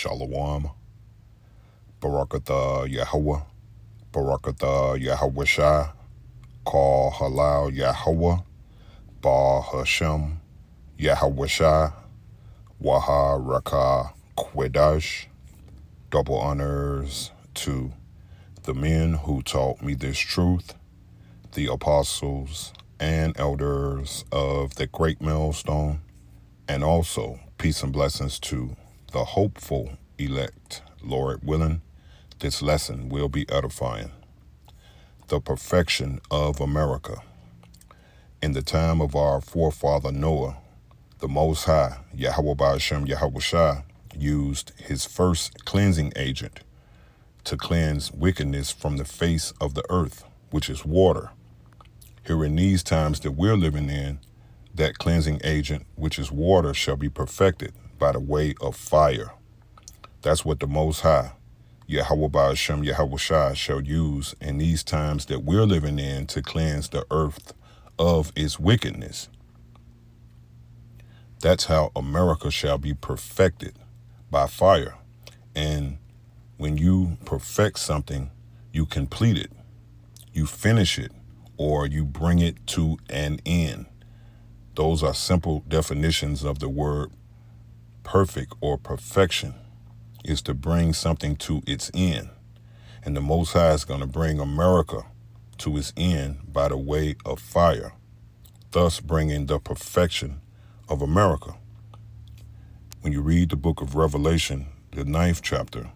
Shalom, Barakatha Yahweh, Barakatha Yahweh Shai, Call Halal Yahweh, Ba Hashem, Yahweh Shai, Waha Raka Kwedash. Double honors to the men who taught me this truth, the apostles and elders of the great millstone, and also peace and blessings to the hopeful elect. Lord willing, this lesson will be edifying. The perfection of America. In the time of our forefather Noah, the Most High, Yahweh Ba'ashem Yahweh Shai, used his first cleansing agent to cleanse wickedness from the face of the earth, which is water. Here in these times that we're living in, that cleansing agent, which is water, shall be perfected by the way of fire. That's what the Most High, Yahweh Ba'ashem Yahweh Shai, shall use in these times that we're living in to cleanse the earth of its wickedness. That's how America shall be perfected, by fire. And when you perfect something, you complete it, you finish it, or you bring it to an end. Those are simple definitions of the word perfect or perfection, is to bring something to its end. And the Most High is going to bring America to its end by the way of fire, thus bringing the perfection of America. When you read the book of Revelation, the 9th chapter,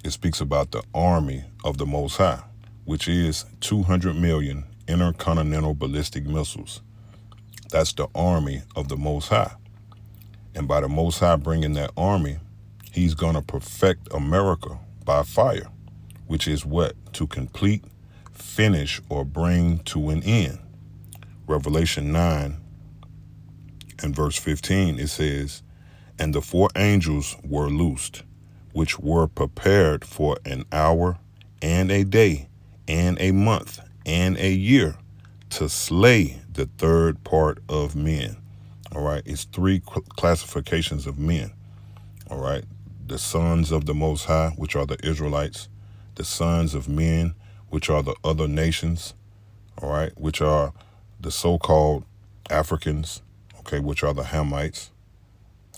it speaks about the army of the Most High, which is 200 million intercontinental ballistic missiles. That's the army of the Most High. And by the Most High bringing that army, he's going to perfect America by fire, which is what? To complete, finish, or bring to an end. Revelation 9 and verse 15, it says, "And the 4 angels were loosed, which were prepared for an hour and a day and a month and a year to slay the third part of men." All right, it's 3 classifications of men. All right, the sons of the Most High, which are the Israelites, the sons of men, which are the other nations, all right, which are the so-called Africans, okay, which are the Hamites,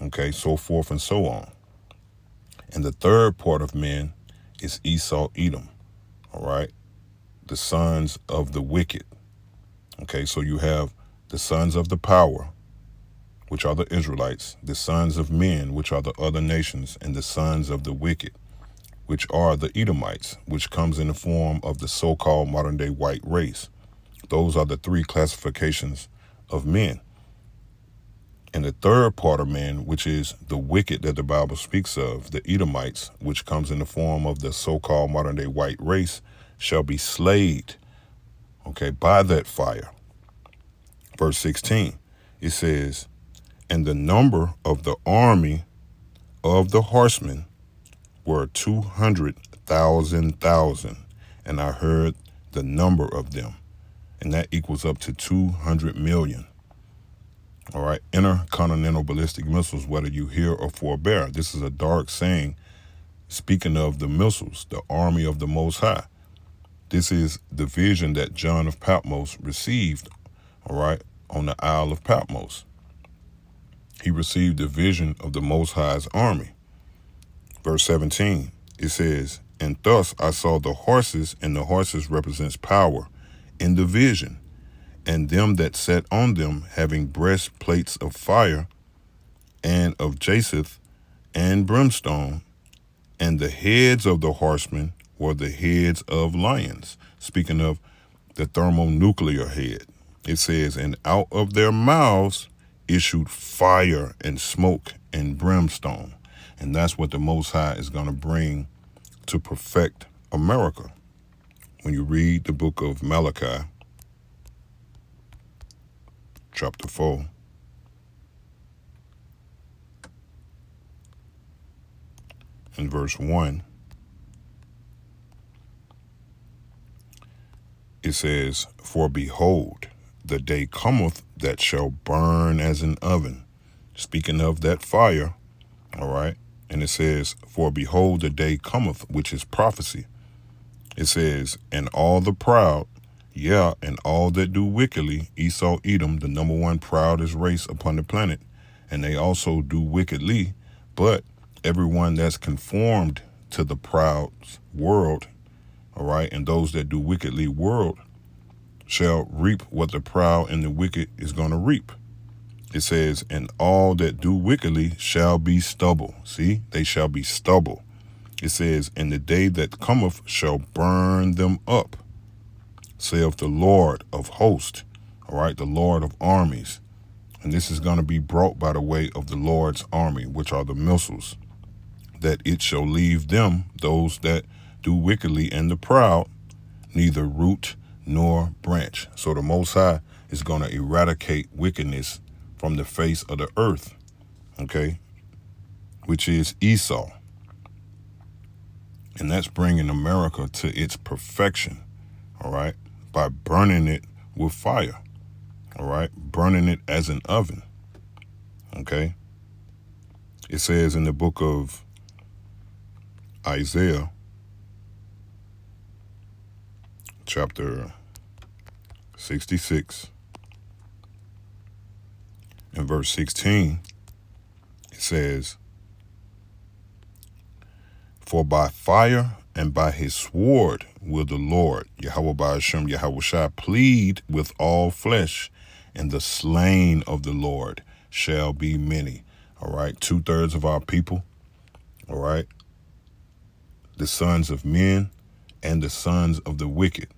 okay, so forth and so on. And the third part of men is Esau, Edom, all right, the sons of the wicked. Okay, so you have the sons of the power, which are the Israelites, the sons of men, which are the other nations, and the sons of the wicked, which are the Edomites, which comes in the form of the so-called modern-day white race. Those are the 3 classifications of men. And the third part of men, which is the wicked that the Bible speaks of, the Edomites, which comes in the form of the so-called modern-day white race, shall be slayed, okay, by that fire. Verse 16, it says, "And the number of the army of the horsemen were 200,000, and I heard the number of them." And that equals up to 200 million. All right, intercontinental ballistic missiles, whether you hear or forbear. This is a dark saying, speaking of the missiles, the army of the Most High. This is the vision that John of Patmos received, all right, on the Isle of Patmos. He received the vision of the Most High's army. Verse 17, it says, "And thus I saw the horses," and the horses represents power, "in the vision, and them that sat on them having breastplates of fire and of jacinth and brimstone, and the heads of the horsemen were the heads of lions." Speaking of the thermonuclear head, it says, "And out of their mouths issued fire and smoke and brimstone." And that's what the Most High is going to bring to perfect America. When you read the book of Malachi, chapter 4, and verse 1, it says, "For behold, the day cometh that shall burn as an oven." Speaking of that fire, all right, And it says, for behold, the day cometh, which is prophecy. It says, and all the proud, yeah, and all that do wickedly, Esau, Edom, the number one proudest race upon the planet, and they also do wickedly, but everyone that's conformed to the proud world, all right, and those that do wickedly world shall reap what the proud and the wicked is going to reap. It says, and all that do wickedly shall be stubble. See, they shall be stubble. It says, and the day that cometh shall burn them up, saith the Lord of hosts, all right, the Lord of armies. And this is going to be brought by the way of the Lord's army, which are the missiles, that it shall leave them, those that do wickedly and the proud, neither root nor branch. So the Most High is going to eradicate wickedness from the face of the earth, okay, which is Esau. And that's bringing America to its perfection, all right, by burning it with fire, all right, burning it as an oven, okay. It says in the book of Isaiah, chapter 66, and verse 16, it says, for by fire and by his sword will the Lord, Yahweh Ba'ashem, Yahweh Shai, plead with all flesh, and the slain of the Lord shall be many. All right, 2/3 of our people, all right, the sons of men and the sons of the wicked.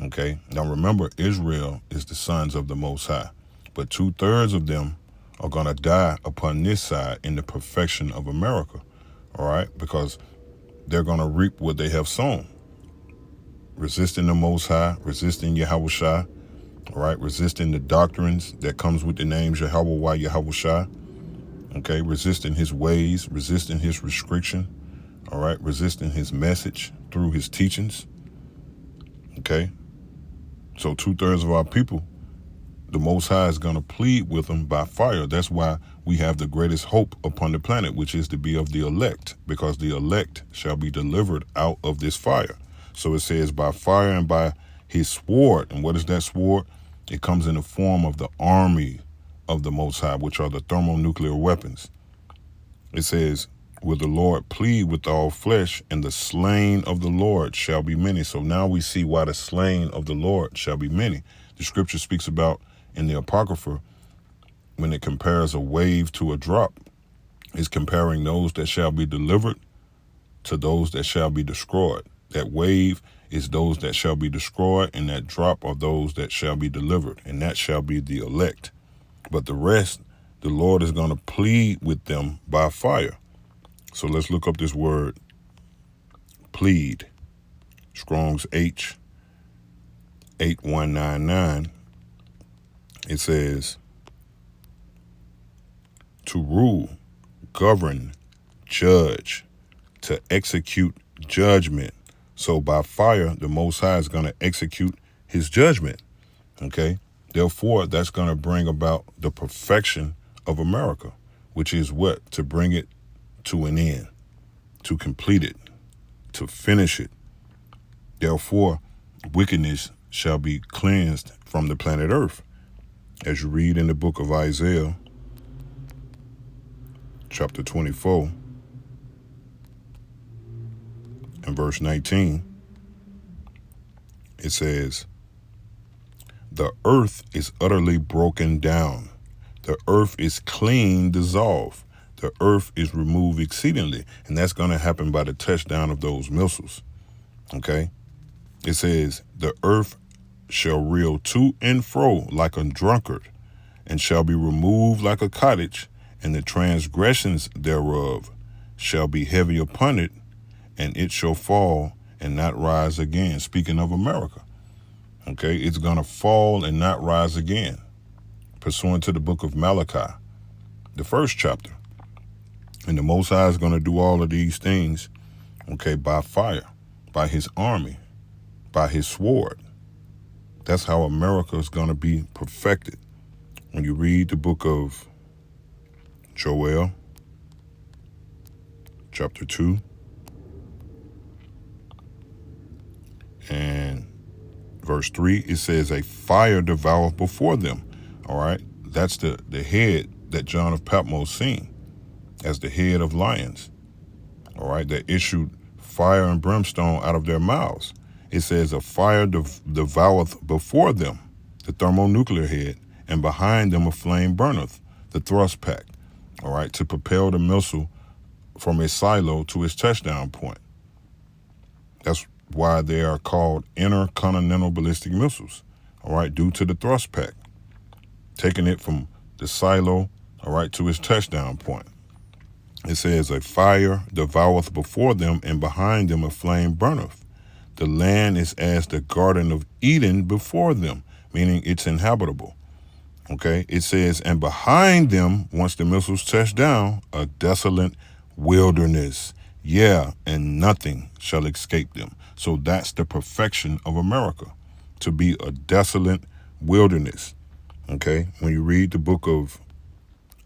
Okay, now remember, Israel is the sons of the Most High, but 2/3 of them are going to die upon this side in the perfection of America, all right, because they're going to reap what they have sown. Resisting the Most High, resisting Yahweh Shai, all right, resisting the doctrines that comes with the names Yahweh, Yahweh Shai, okay, resisting his ways, resisting his restriction, all right, resisting his message through his teachings, okay. So 2/3 of our people, the Most High is going to plead with them by fire. That's why we have the greatest hope upon the planet, which is to be of the elect, because the elect shall be delivered out of this fire. So it says by fire and by his sword. And what is that sword? It comes in the form of the army of the Most High, which are the thermonuclear weapons. It says, will the Lord plead with all flesh, and the slain of the Lord shall be many. So now we see why the slain of the Lord shall be many. The scripture speaks about in the Apocrypha, when it compares a wave to a drop, is comparing those that shall be delivered to those that shall be destroyed. That wave is those that shall be destroyed, and that drop are those that shall be delivered, and that shall be the elect. But the rest, the Lord is going to plead with them by fire. So let's look up this word, plead. Strong's H 8199. It says, to rule, govern, judge, to execute judgment. So by fire, the Most High is going to execute his judgment, okay? Therefore, that's going to bring about the perfection of America, which is what? To bring it to an end, to complete it, to finish it. Therefore, wickedness shall be cleansed from the planet Earth. As you read in the book of Isaiah, chapter 24, and verse 19, it says, the earth is utterly broken down. The earth is clean dissolved. The earth is removed exceedingly. And that's going to happen by the touchdown of those missiles. Okay? It says, the earth shall reel to and fro like a drunkard, and shall be removed like a cottage, and the transgressions thereof shall be heavy upon it, and it shall fall and not rise again. Speaking of America, okay, it's going to fall and not rise again, pursuant to the book of Malachi, the 1st chapter. And the Most High is going to do all of these things, okay, by fire, by his army, by his sword. That's how America is going to be perfected. When you read the book of Joel, chapter 2, and verse 3, it says, a fire devoureth before them. All right, that's the head that John of Patmos seen as the head of lions. All right, that issued fire and brimstone out of their mouths. It says, a fire devoureth before them, the thermonuclear head, and behind them a flame burneth, the thrust pack. All right, to propel the missile from its silo to its touchdown point. That's why they are called intercontinental ballistic missiles, all right, due to the thrust pack, taking it from the silo, all right, to its touchdown point. It says, a fire devoureth before them, and behind them a flame burneth. The land is as the Garden of Eden before them, meaning it's inhabitable. Okay, it says, and behind them, once the missiles touch down, a desolate wilderness. Yeah, and nothing shall escape them. So that's the perfection of America, to be a desolate wilderness. Okay, when you read the book of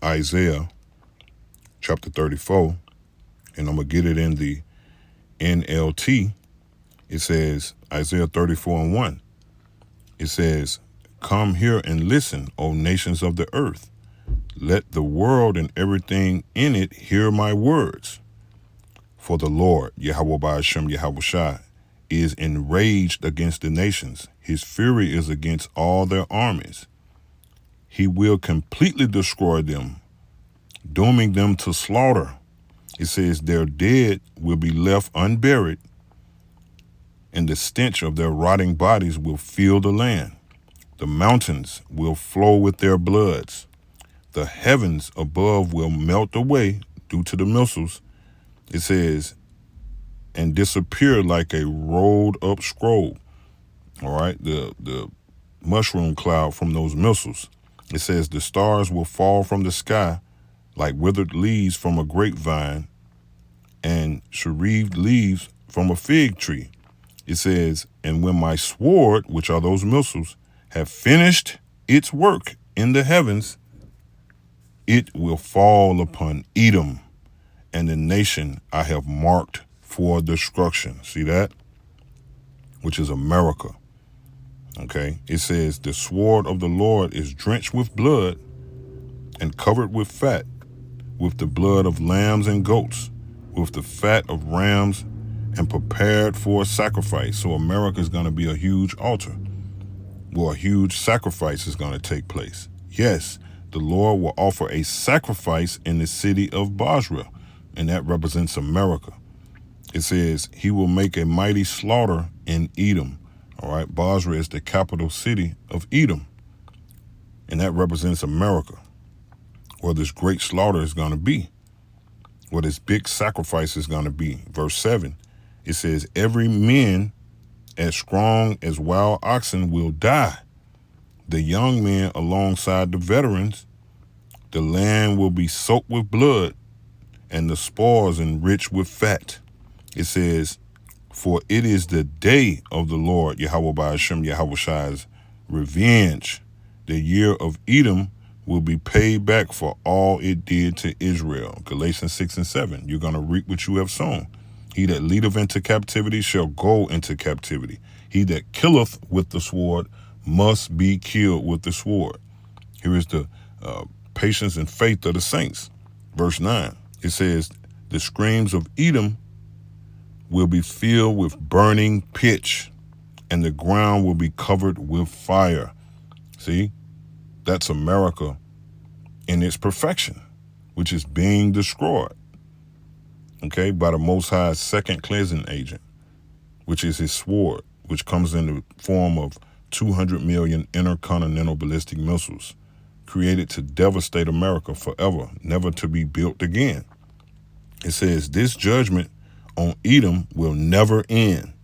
Isaiah, chapter 34, and I'm going to get it in the NLT, it says, Isaiah 34:1, it says, come here and listen, O nations of the earth. Let the world and everything in it hear my words. For the Lord, Yahweh Ba'ashem Yahushai, is enraged against the nations. His fury is against all their armies. He will completely destroy them, dooming them to slaughter. It says their dead will be left unburied, and the stench of their rotting bodies will fill the land. The mountains will flow with their bloods. The heavens above will melt away due to the missiles. It says, and disappear like a rolled up scroll. All right, the mushroom cloud from those missiles. It says the stars will fall from the sky like withered leaves from a grapevine and bereaved leaves from a fig tree. It says, and when my sword, which are those missiles, have finished its work in the heavens, it will fall upon Edom and the nation I have marked for destruction. See that? Which is America. Okay. It says the sword of the Lord is drenched with blood and covered with fat, with the blood of lambs and goats, with the fat of rams, and prepared for a sacrifice. So America is going to be a huge altar, where a huge sacrifice is going to take place. Yes, the Lord will offer a sacrifice in the city of Basra, and that represents America. It says he will make a mighty slaughter in Edom. All right, Basra is the capital city of Edom, and that represents America, where this great slaughter is going to be, where this big sacrifice is going to be. Verse 7, it says, every man as strong as wild oxen will die. The young men alongside the veterans. The land will be soaked with blood, and the spoils enriched with fat. It says, for it is the day of the Lord, Yahweh Ba'ashem Yahushai's revenge. The year of Edom will be paid back for all it did to Israel. Galatians 6:7. You're going to reap what you have sown. He that leadeth into captivity shall go into captivity. He that killeth with the sword must be killed with the sword. Here is the patience and faith of the saints. Verse 9, it says, the streams of Edom will be filled with burning pitch, and the ground will be covered with fire. See, that's America in its perfection, which is being destroyed, okay, by the Most High's second cleansing agent, which is his sword, which comes in the form of 200 million intercontinental ballistic missiles created to devastate America forever, never to be built again. It says this judgment on Edom will never end.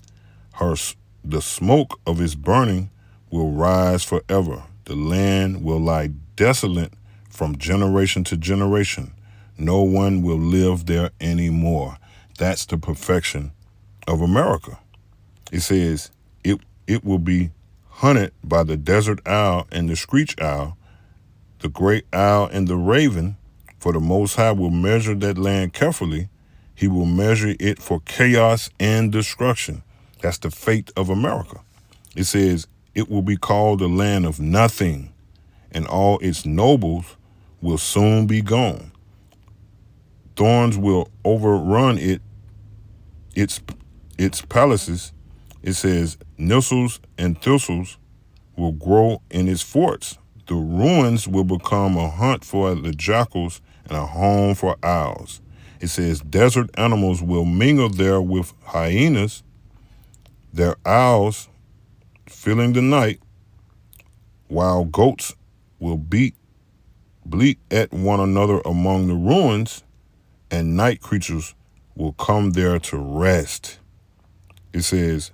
The smoke of its burning will rise forever. The land will lie desolate from generation to generation. No one will live there anymore. That's the perfection of America. It says it will be hunted by the desert owl and the screech owl, the great owl and the raven, for the Most High will measure that land carefully. He will measure it for chaos and destruction. That's the fate of America. It says it will be called the land of nothing, and all its nobles will soon be gone. Thorns will overrun its palaces. It says nettles and thistles will grow in its forts. The ruins will become a hunt for the jackals and a home for owls. It says desert animals will mingle there with hyenas, their owls filling the night, while goats will bleat at one another among the ruins, and night creatures will come there to rest. It says,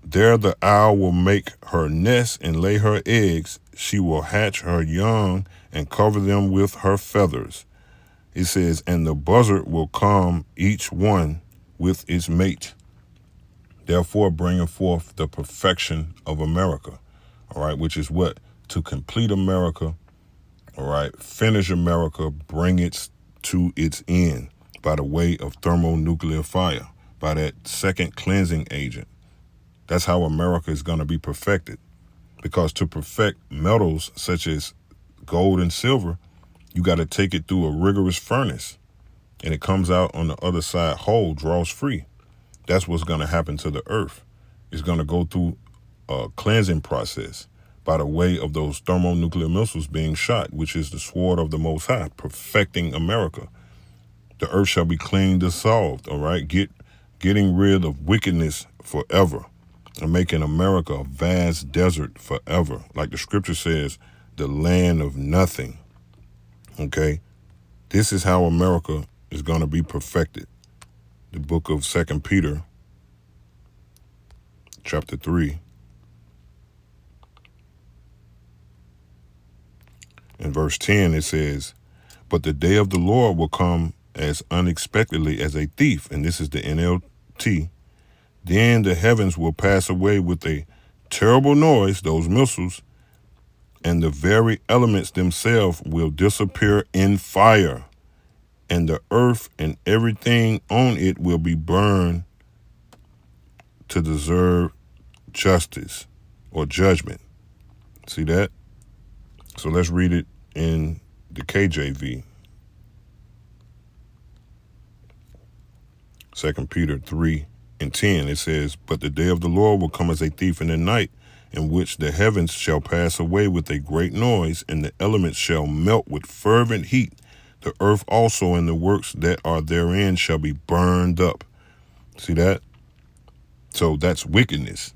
there the owl will make her nest and lay her eggs. She will hatch her young and cover them with her feathers. It says, and the buzzard will come, each one with its mate, therefore bringing forth the perfection of America, all right, which is what? To complete America, all right, finish America, bring it to its end by the way of thermonuclear fire, by that second cleansing agent. That's how America is going to be perfected. Because to perfect metals such as gold and silver, you got to take it through a rigorous furnace. And it comes out on the other side whole, draws free. That's what's going to happen to the earth. It's going to go through a cleansing process by the way of those thermonuclear missiles being shot, which is the sword of the Most High, perfecting America. The earth shall be clean, dissolved, all right? Getting rid of wickedness forever. And making America a vast desert forever. Like the scripture says, the land of nothing. Okay? This is how America is going to be perfected. The book of 2 Peter, chapter 3, in verse 10, it says, but the day of the Lord will come as unexpectedly as a thief. And this is the NLT. Then the heavens will pass away with a terrible noise, those missiles, and the very elements themselves will disappear in fire, and the earth and everything on it will be burned to deserve justice or judgment. See that? So let's read it in the KJV. 2 Peter 3:10, it says, but the day of the Lord will come as a thief in the night, in which the heavens shall pass away with a great noise, and the elements shall melt with fervent heat. The earth also and the works that are therein shall be burned up. See that? So that's wickedness.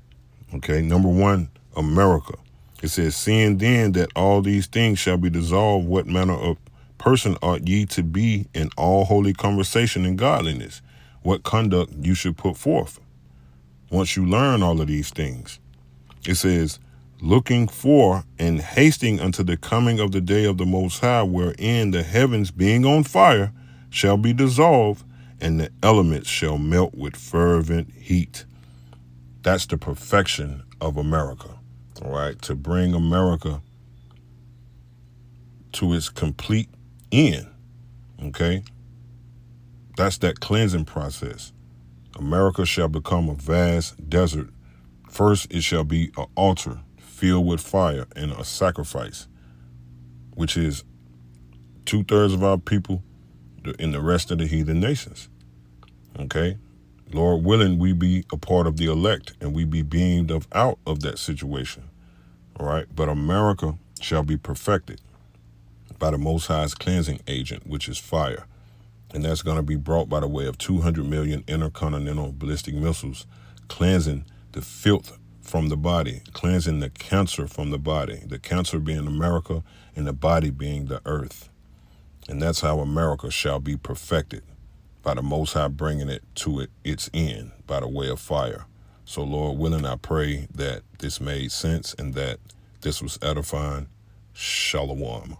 Okay, number one, America. It says, seeing then that all these things shall be dissolved, what manner of person ought ye to be in all holy conversation and godliness? What conduct you should put forth once you learn all of these things. It says, looking for and hasting unto the coming of the day of the Most High, wherein the heavens being on fire shall be dissolved, and the elements shall melt with fervent heat. That's the perfection of America, all right? To bring America to its complete end, okay? That's that cleansing process. America shall become a vast desert. First, it shall be an altar filled with fire and a sacrifice, which is 2/3 of our people in the rest of the heathen nations. Okay? Lord willing, we be a part of the elect and we be beamed out of that situation. All right? But America shall be perfected by the Most High's cleansing agent, which is fire. And that's going to be brought by the way of 200 million intercontinental ballistic missiles, cleansing the filth from the body, cleansing the cancer from the body, the cancer being America and the body being the earth. And that's how America shall be perfected, by the Most High bringing it to its end by the way of fire. So Lord willing, I pray that this made sense and that this was edifying. Shalom.